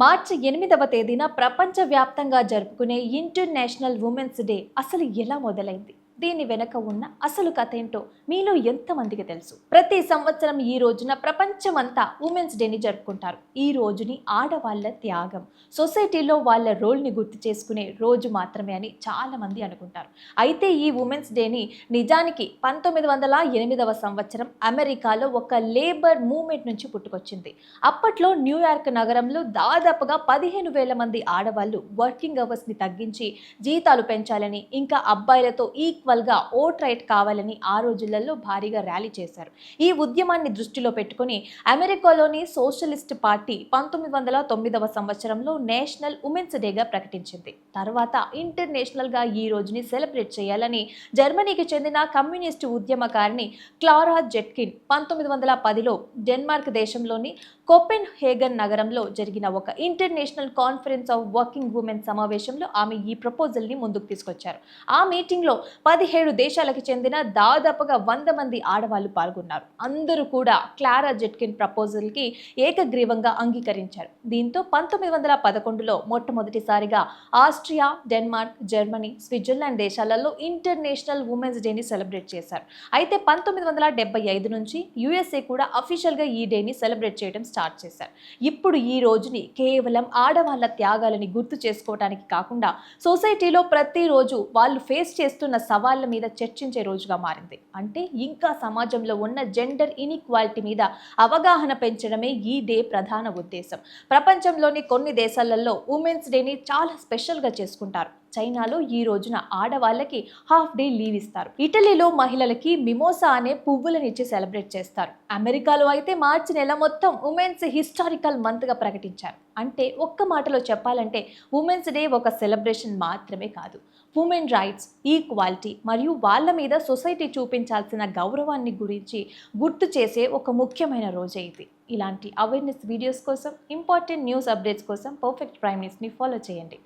మార్చి 8వ తేదీన ప్రపంచవ్యాప్తంగా జరుపుకునే ఇంటర్నేషనల్ ఉమెన్స్ డే అసలు ఎలా మొదలైంది? దీని వెనక ఉన్న అసలు కథ ఏంటో మీలో ఎంతమందికి తెలుసు? ప్రతి సంవత్సరం ఈ రోజున ప్రపంచమంతా ఉమెన్స్ డేని జరుపుకుంటారు. ఈ రోజుని ఆడవాళ్ళ త్యాగం, సొసైటీలో వాళ్ళ రోల్ని గుర్తు చేసుకునే రోజు మాత్రమే అని చాలా మంది అనుకుంటారు. అయితే ఈ ఉమెన్స్ డేని నిజానికి 1908వ సంవత్సరం అమెరికాలో ఒక లేబర్ మూవ్మెంట్ నుంచి పుట్టుకొచ్చింది. అప్పట్లో న్యూయార్క్ నగరంలో దాదాపుగా 15,000 మంది ఆడవాళ్ళు వర్కింగ్ అవర్స్ని తగ్గించి జీతాలు పెంచాలని, ఇంకా అబ్బాయిలతో ఈక్వల్గా ఓట్ రైట్ కావాలని ఆ రోజులలో భారీగా ర్యాలీ చేశారు. ఈ ఉద్యమాన్ని దృష్టిలో పెట్టుకుని అమెరికాలోని సోషలిస్ట్ పార్టీ 1909వ సంవత్సరంలో నేషనల్ ఉమెన్స్ డేగా ప్రకటించింది. తర్వాత ఇంటర్నేషనల్గా ఈ రోజుని సెలబ్రేట్ చేయాలని జర్మనీకి చెందిన కమ్యూనిస్టు ఉద్యమకారిణి క్లారా జెట్కిన్ 1910లో డెన్మార్క్ దేశంలోని కోపెన్ హేగన్ నగరంలో జరిగిన ఒక international conference of working women సమావేశంలో ఆమె ఈ ప్రపోజల్ని ముందుకు తీసుకొచ్చారు. ఆ మీటింగ్లో 17 దేశాలకు చెందిన దాదాపుగా 100 మంది ఆడవాళ్లు పాల్గొన్నారు. అందరూ కూడా క్లారా జెట్కిన్ ప్రపోజల్కి ఏకగ్రీవంగా అంగీకరించారు. దీంతో 1911లో మొట్టమొదటిసారిగా ఆస్ట్రియా, డెన్మార్క్, జర్మనీ, స్విట్జర్లాండ్ దేశాలలో ఇంటర్నేషనల్ ఉమెన్స్ డేని సెలబ్రేట్ చేశారు. అయితే 1975 నుంచి యుఎస్ఏ కూడా అఫీషియల్గా ఈ డేని సెలబ్రేట్ చేయడం స్టార్ట్ చేశారు. ఇప్పుడు ఈ రోజుని కేవలం ఆడవాళ్ళ త్యాగాలని గుర్తు చేసుకోవడానికి కాకుండా సొసైటీలో ప్రతిరోజు వాళ్ళు ఫేస్ చేస్తున్న సవాళ్ళ మీద చర్చించే రోజుగా మారింది. అంటే ఇంకా సమాజంలో ఉన్న జెండర్ ఇన్ఈక్వాలిటీ మీద అవగాహన పెంచడమే ఈ డే ప్రధాన ఉద్దేశం. ప్రపంచంలోని కొన్ని దేశాలలో ఉమెన్స్ డేని చాలా స్పెషల్గా చేసుకుంటారు. చైనాలో ఈ రోజున ఆడవాళ్ళకి హాఫ్ డే లీవ్ ఇస్తారు. ఇటలీలో మహిళలకి మిమోసా అనే పువ్వులనిచ్చి సెలబ్రేట్ చేస్తారు. అమెరికాలో అయితే మార్చి నెల మొత్తం ఉమెన్స్ హిస్టారికల్ మంత్గా ప్రకటించారు. అంటే ఒక్క మాటలో చెప్పాలంటే ఉమెన్స్ డే ఒక సెలబ్రేషన్ మాత్రమే కాదు, ఉమెన్ రైట్స్, ఈక్వాలిటీ మరియు వాళ్ళ మీద సొసైటీ చూపించాల్సిన గౌరవాన్ని గురించి గుర్తు చేసే ఒక ముఖ్యమైన రోజే ఇది. ఇలాంటి అవేర్నెస్ వీడియోస్ కోసం, ఇంపార్టెంట్ న్యూస్ అప్డేట్స్ కోసం పర్ఫెక్ట్ ప్రైమ్ న్యూస్ని ఫాలో చేయండి.